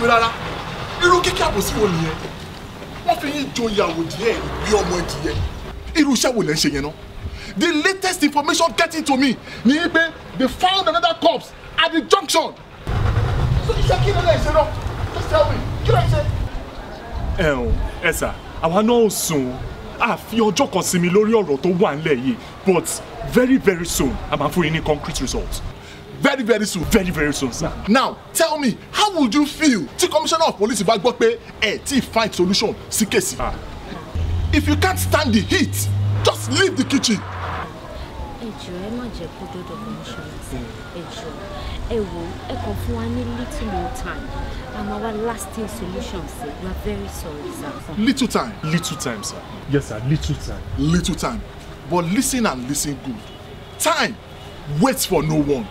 rárá irú kíkí àbòsí wo nìyẹn wọ́n fi yín jo ìyàwó díẹ̀ bí ọmọ díẹ̀ irú iṣẹ́ wo lẹ ń ṣe yẹn náà. The latest information getting to me ni pé they found another corpse at the junction. So iṣẹ́ kí ló lè ṣe náà just tell me kí ló ń ṣe. Ẹ sà àwa náà ò sùn a fi ọjọ́ kan sinmi lórí ọ̀rọ̀ tó wà nílẹ̀ yìí but very very soon a máa fún yín ní concrete results. Very very soon. Very very soon sir. Now tell me how would you feel tí commissioner of police bá gbọ́ pé ẹ tí find solution sí kéèsì. If you can't stand the heat just leave the kitchen. Ẹ jọ̀ọ́ ẹ má jẹ́ kó dọ́dọ̀ commissioner sí ẹ jọ̀ọ́ ẹ wò ẹ kàn fún wa ní little more time and our lasting solution sir we are very sorry sir. Little time. Little time sir. Yes sir little time. Little time but listen and listen good. Time waits for no one.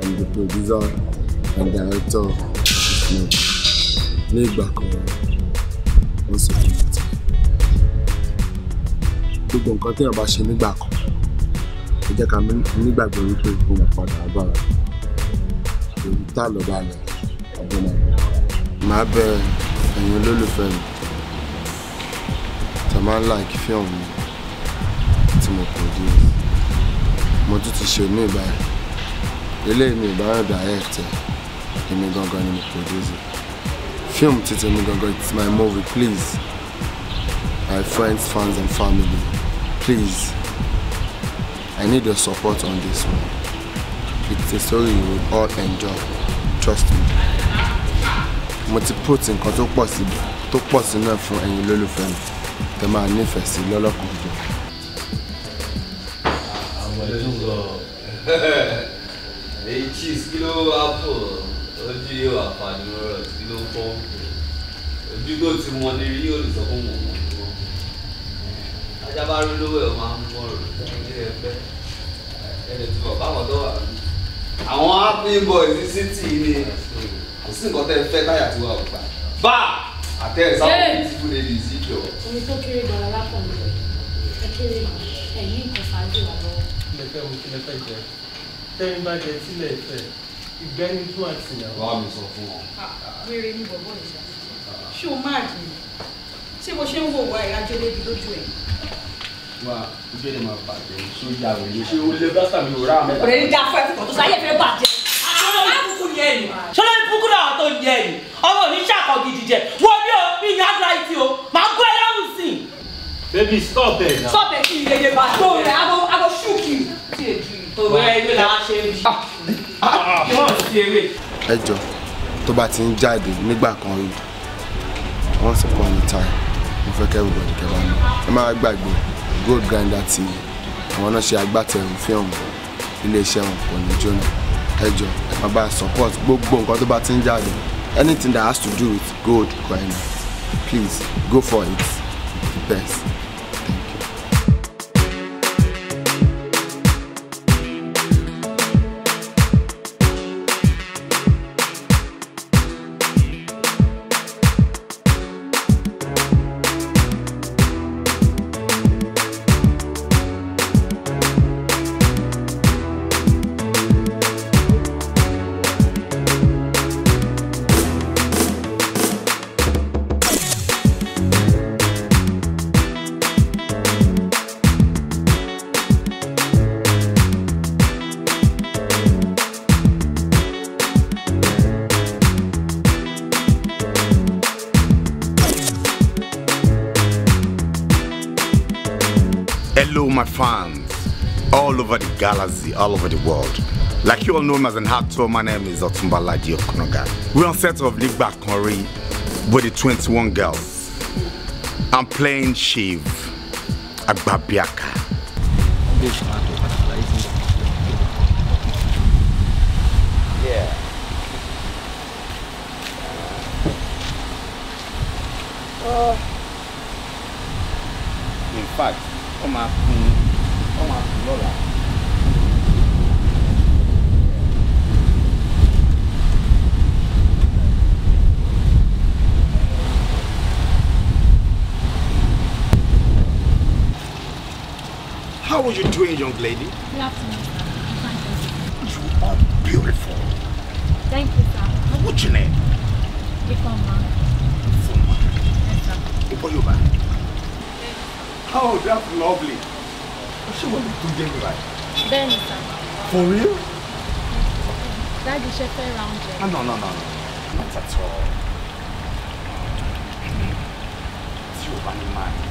I'm the producer and director of this movie. Ní ìgbà kan, once upon a time. Gbogbo nǹkan tí èèyàn bá ṣe nígbà kan, ó jẹ́ ká nígbàgbọ́ wípé ó máa padà bára. Èyí tá lọ bá lọ, ọgbọ́n máa bọ̀. Màá bẹ ẹ̀yin olólùfẹ́ mi. Tá máa ń like fíìmù mi tí mo produce. Mo tún ti ṣe mí báyìí eléyìí mi ìbára direct èmi gangan ni mo produce film títí mi gangan it's my movie please my friends fans and family please I need your support on this one it's a story you will all enjoy trust me mo ti put nǹkan tó pọ̀ sínú ẹ̀ fún ẹ̀yin olólùfẹ́ mi tẹ́ máa nífẹ̀ẹ́ sí lọ́lọ́kùnrin. Hey cheese, kilo apple. Ojú yóò àpàdé ọ̀rọ̀ kilo pọ́ǹpù. Ojú tó ti mọ ní rí olùsọ fún mọ̀. Ajá bá rí lówó ẹ̀ máa ń mọ̀rọ̀ ilé ẹgbẹ́. Ẹ̀rẹ̀ tí bọ̀ báwọn tó wà ní. Àwọn happy boys ní city ni kò sí nǹkan tẹ́ fẹ́ táyà tí wà ó gbà. Bá àtẹ̀rẹ̀ sáwọn tí kò lè lè sí jọ. Omi tó kéré gan-an lápọ̀lọ́ ẹ kéré ẹ̀yìn nǹkan ṣáájú wà lọ́wọ́. Kí lẹ fẹ́ jẹ? Tẹ́yìn bá jẹ sílẹ̀ ìfẹ́, ìgbẹ́ni tún àti ìyàwó. Wá mi sọ fún wọn. Wéré ní bọ̀bọ̀ ìṣá. Ṣé o máa dì í? Ṣé bó ṣe ń wò wá ìrájọ́ débi lójú ẹ̀? Wá ojú ẹ̀ máa bàjẹ́ ṣó ya òye ṣé o lè bá sàmì òrà mẹ́ta. Ọ̀rẹ́ ní dáfọ́ ẹ̀fọ́ tó sáyé fẹ́ bàjẹ́. Ṣọlá ìbùkún náà tó yẹ ni ọmọ mi ṣàkọ gidi jẹ wọ́n ní o mi ní àdúrà o máa gbọ́ ẹlẹ́rù sí i. Baby stop it now. Stop it kí ìrẹ̀lẹ̀ bá tó rẹ̀ I go shoot you. Òwe ẹgbẹ́ làwọn ṣe ń bí. Wọ́n ti eré. Ẹ jọ̀ọ́ tó bá ti ń jáde nígbà kan rí once upon a time mo fẹ́ kẹ́ everybody kẹ́wàá náà ẹ máa gbàgbé Gold Grinder TV àwọn náà ṣe agbátẹrù fíìmù iléeṣẹ́ wọn kò ní jóná ẹ jọ̀ọ́ ẹ máa bá a support gbogbo nǹkan tó bá ti ń jáde anything that has to do with Gold Grinder please go for it the best. Hello, my fans, all over the galaxy, all over the world. Like you all know me as an actor, my name is Otumba Laji Okonoga. We're on set of Ligba Konri with the 21 girls. I'm playing Shiv Agbabiaka. Yeah. In fact, come on, Lola. How are you doing, young lady? Good afternoon, sir. I'm fine, thank you. You are beautiful. Thank you, sir. What's your name? Ifeoma. Ifeoma. Yes, sir. Ipoyoba. Oh, that's lovely. She want to get me right. Bẹ́ẹ̀ni, sir. For real? Daddy ṣe fẹ́ round jẹ. No. Not at all. Tí o bá ní mind.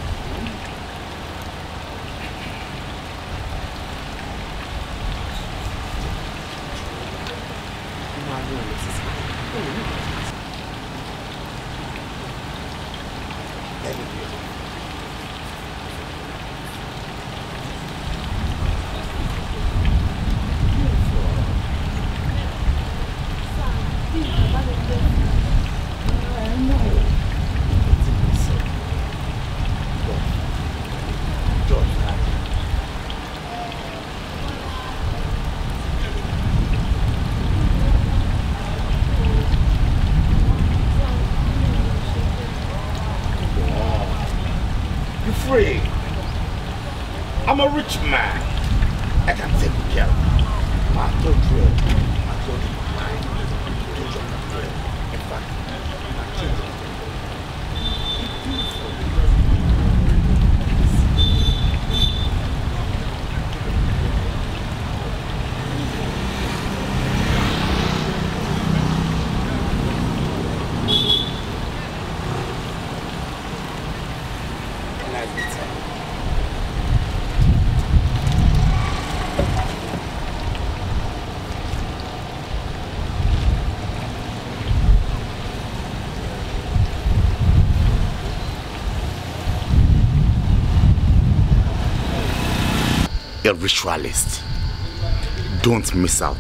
Free. I'm a rich man. I can take care of you. I told you. In fact, my children. A ritualist. Don't miss out.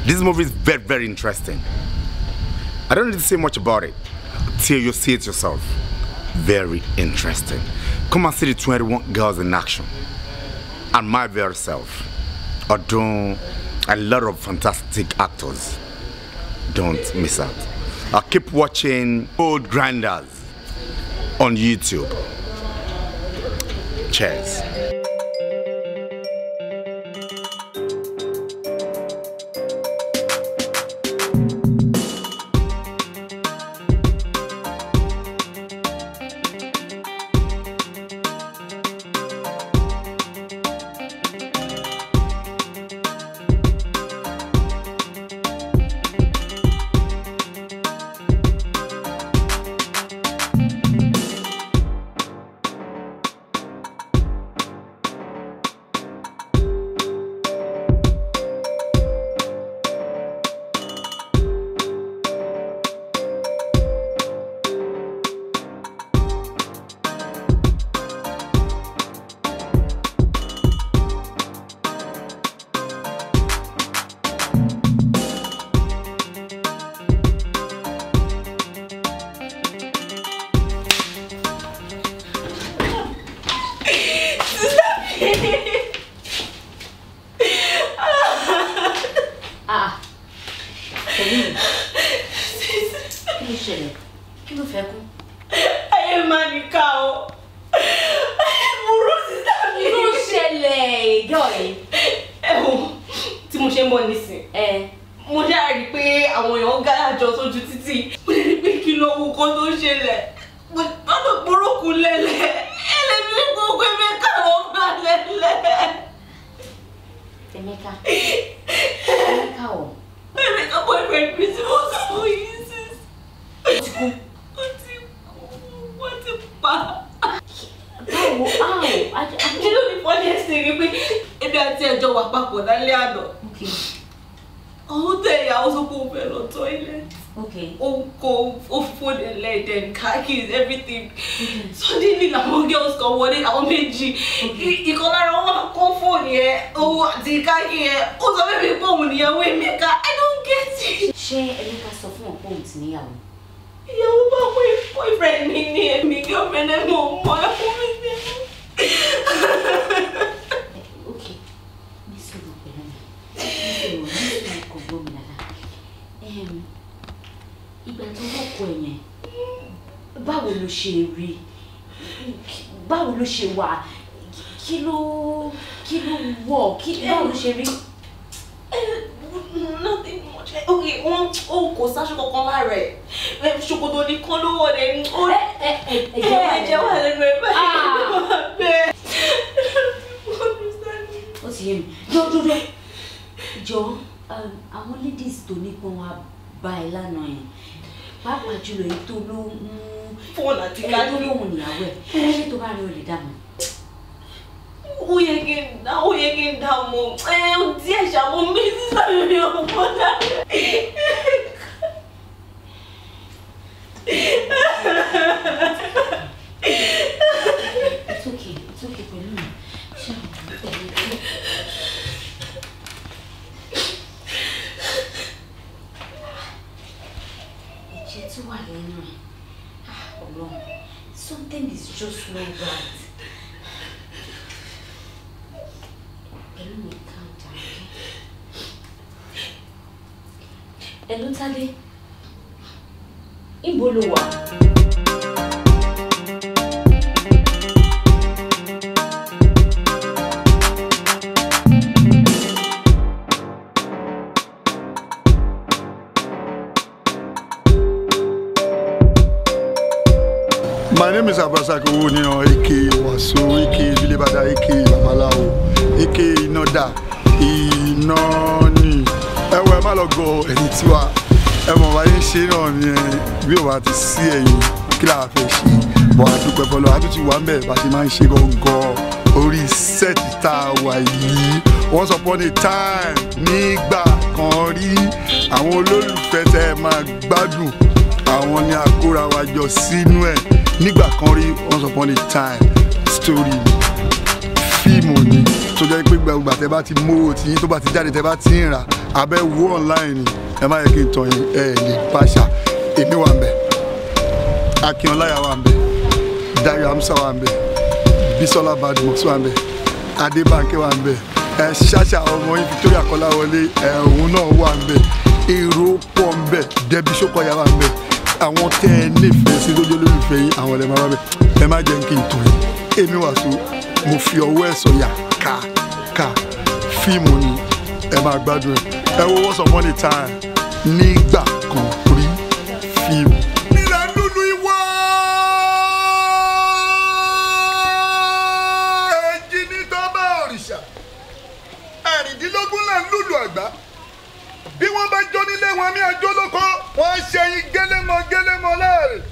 This movie is very, very interesting. I don't need to say much about it till you see it yourself. Very interesting. Come and see the 21 girls in action. And my very self. Although a lot of fantastic actors. Don't miss out. I'll keep watching Old Grinders on YouTube. Cheers. Nothing much. Okay, oh, kò sáṣọ kankan lára ẹ̀. Ṣòkòtò ní kán ló wọ̀ dé. Ẹ̀jẹ̀ wà lẹ́nu ẹ̀ báyìí. Ó ti yé mi. Jọ̀ọ́. Jọ̀ọ́, àwọn ladies tó ní pọ́n wá bá ẹ lánàá yẹn. Pàápàá jùlọ èyí tó ló mú fóònù àti kájú lóhùn níyàwó ẹ̀. Ṣé tó bá rí o lè dá mi? Ó yẹ kí n dá mọ̀. Díẹ̀ ṣàmú mi sísàmì mi ò mọ̀ dáa. It's okay pẹ̀lú mi. Ẹ̀jẹ̀ tí wà lẹ́nu ẹ̀. Ọlọ́run, something is just not right. Pẹ̀lú mi, calm down, okay? Hello, Tade. Ibo lo wà? My name is Abrazak Owoniyan, aka Waso, aka Bilebada, aka Babalawo, aka Inoda, Inoni. Ẹ má lọ gọ ẹni tiwa. Ẹ mọ̀ wáyé ṣe náà ni bí o bá ti sí ẹ̀yìn kí la fẹ́ ṣe. Bọ̀ àdúpẹ́ fọlọ́, àtúntì wà ń bẹ̀ bá ṣe máa ń ṣe gangan orí sẹ́ẹ̀tì tá a wà yìí. Once upon a time nígbà kan rí àwọn olólùfẹ́ tẹ́ ẹ máa gbádùn. Àwọn ni àkóra wa jọ sínú ẹ̀. Nígbà kan rí once upon a time story fíìmù ni tó jẹ́ pé gbàgbà tẹ́ bá ti mówó tí tó bá ti jáde tẹ́ bá ti ń rà abẹ́ wo online ni ẹ má yẹ kí n tàn yín ẹ lè pàṣà èmi wà ń bẹ̀ Akínọláyà wà ń bẹ̀ Dayo Amsa wà ń bẹ̀ Bisola Badmus wà ńbẹ̀, Adébánkẹ́ wà ńbẹ̀, Ṣáṣá ọmọ yín Victoria Kọ́láwọlé òun náà wà ńbẹ̀, èrò pọ̀ ńbẹ̀, Debbie Shokoya wà ńbẹ̀, àwọn tẹ́ ẹ nífẹ̀ẹ́ sí lójú olólùfẹ́ yín àwọn ẹlẹ́mọ̀ wà ńbẹ̀, ẹ má jẹ́ kí n tó yín, èmi Wasiu mo fi ọwọ́ ẹ̀ sọ̀yà ká fíìmù ni ẹ máa gbádùn ẹ wo Once Upon a Time nígbà kan rí fíìmù. nílẹ̀ lulu ìwọ èjì ní tọ́ba òrìṣà ẹ̀rìndínlógún là ń lùlù àgbá bí wọ́n bá jó nílé wọn mi àjọ lóko wọ́n ṣẹ̀yìn gẹ́lẹ́mọ láàrin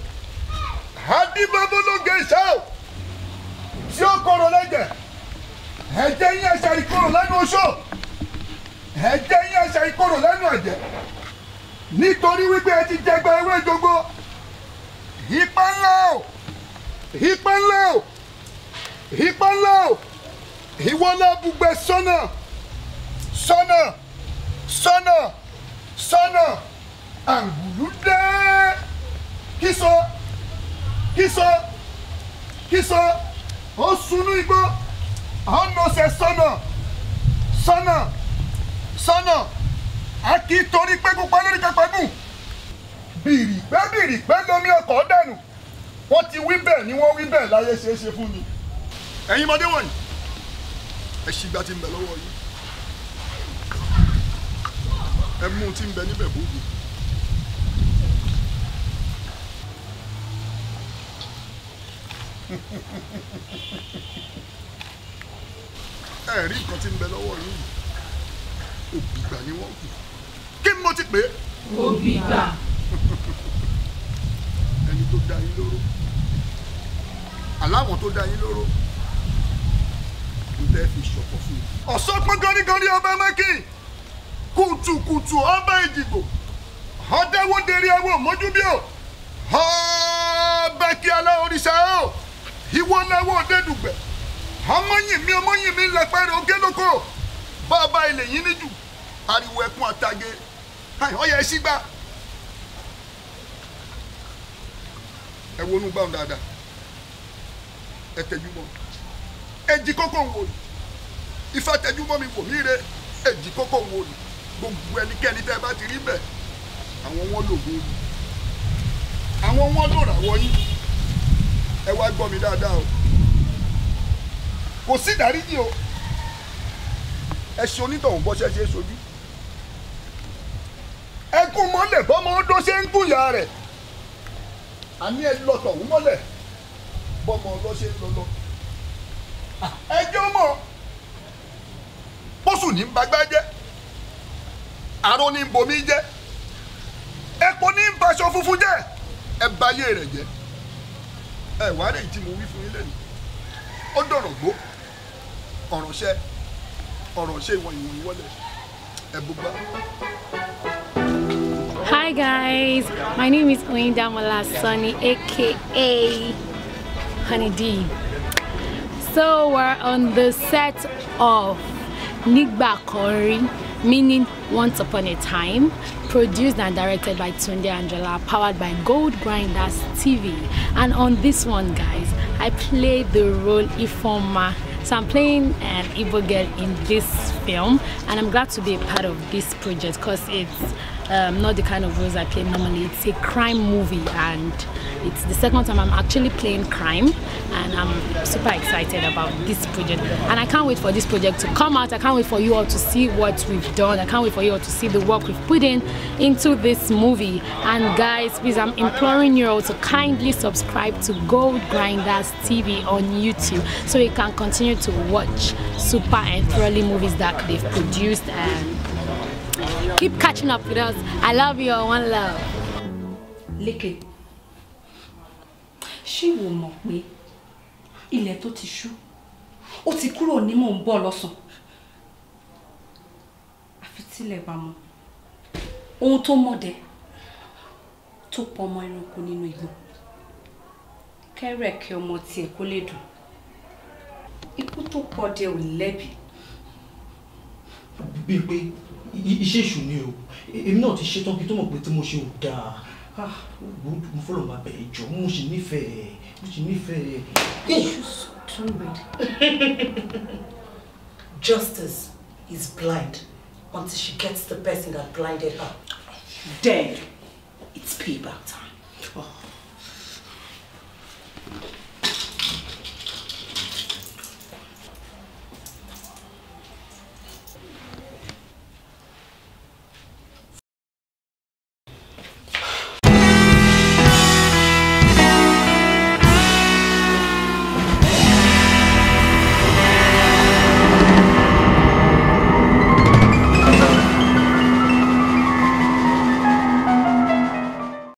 adébábólóge ṣáò tí ó kọ̀rọ̀ lẹ́jẹ̀ ẹ̀jẹ̀ yín ẹ̀ṣà ìkorò lẹ́nu oṣó ẹ̀jẹ̀ yín ẹ̀ṣà ìkorò lẹ́nu ẹ̀jẹ̀ nítorí wípé ẹ ti jẹgba ewé jogbo ipa ńlá o ìwọ náà bùgbẹ sọ́nà àǹgùlù dé kíso ó sunú igbó ọ̀nọ̀sẹ̀ sọ́nà a kì í torí pé pupa lórí kápẹ́gùn bìrìpẹ́ lómi ọkọ̀ dànù wọ́n ti wí bẹ́ẹ̀ ni wọ́n wí bẹ́ẹ̀ láyé ṣeé ṣe fún mi. ẹ̀yin ọmọdé wọ̀nyí ẹ ṣìgbà tí ń bẹ lọ́wọ́ yìí ẹ mú un tí ń bẹ níbẹ̀ bóògùn. ẹ rí nǹkan tí ń bẹ lọ́wọ́ yìí òbígbà ni wọ́n kù kí mo ti pè é. òbígbà. ẹni tó dá yín lóró aláwọn tó dá yín lóró kò tẹ́ fi ṣọ̀pọ̀ fún mi. ọ̀sọ́pọ̀ gọ́rígọ́rí ọba mẹ́kì kùtùkùtù ọba ìdìbò ọ̀dẹ́wọ́dẹ́rì ẹ̀wọ̀ mọ́júbíò ọ̀bẹ̀kí aláoríṣà ẹ̀ ìwọ lẹ́wọ̀ ọ̀dẹ́dùgbẹ̀ ọmọyìn mi lẹ́pẹ̀rẹ̀ ògé lóko bàbá ilẹ̀ yín níjù ariwo ẹkún àtàgé ọyẹ ẹ sígbà ẹ wọnú gbàùn dáadáa ẹ tẹjú mọ́ èjì kókó ń wò ní ifá tẹjú mọ́ mi wò mí re èjì kókó ń wò ní gbogbo ẹnikẹ́ni tẹ́ ẹ bá ti rí bẹ́ẹ̀ àwọn wọn lògùn olù àwọn wọn lòrà wọ̀nyí ẹ wá gbọ́ mi dáadáa o kò sí ìdáríjì o ẹ ṣe onítọ̀hún bọ́ṣẹ́ ṣe é sojú ẹkún mọ́lẹ̀ bọ́mọ ọdún ṣe ń gùnyà rẹ̀ àní ẹ lọ́tọ̀hún mọ́lẹ̀ bọ́mọ ọlọ́ ṣe ń lọ́lọ́ ẹjọ́ mọ̀ bóṣù ní bagbá jẹ́ àrùn ní bomi jẹ́ epo ní baṣọ funfun jẹ́ ẹ bayé rẹ̀ jẹ́ ẹ wá rèé tí mo wí fún yín lẹ́nu ó dọ̀rọ̀ gbó ọ̀rọ̀ ṣẹ́ ìwọ̀n wọlé ẹ gbogbo. Hi guys, my name is Oyindamola Sunny, aka Honey D. So we're on the set of Nigba Kori, meaning Once Upon a Time, produced and directed by Tunde Angela, powered by Gold Grinders TV. And on this one, guys, I played the role Ifoma. So I'm playing an Igbo girl in this film, and I'm glad to be a part of this project because it's not the kind of roles I play normally. It's a crime movie, and it's the second time I'm actually playing crime, and I'm super excited about this project. And I can't wait for this project to come out. I can't wait for you all to see what we've done. I can't wait for you all to see the work we've put into this movie. And guys, please, I'm imploring you all to kindly subscribe to Gold Grinders TV on YouTube so you can continue to watch super enthralling movies that they've produced, and keep catching up with us. I love you all. One love. Lékè, ṣé wo mọ̀ pé ilẹ̀ tó ti ṣú ó ti kúrò ní mò ń bọ̀ lọ́sàn. Àfi tílẹ̀ bá mọ̀ ohun tó mọ̀dẹ tó pọ̀ ọmọ ẹranko nínú igbó. Kẹ́rẹ̀kẹ́ ọmọ tiẹ̀ kó lè dùn. Ikú tó pọ̀ dé ò lẹ́bi. Bí pé iṣẹ́ èṣù ni o, èmi náà ti ṣetán kí tó mọ̀ pé tí mo ṣe ò dáa. Mo fọ́lọ̀ máa bẹ̀ ẹjọ́, mo sì nífẹ̀ẹ́. Èṣù cornbread. Justice is blind until she gets the person that blinded her. Then it's payback time.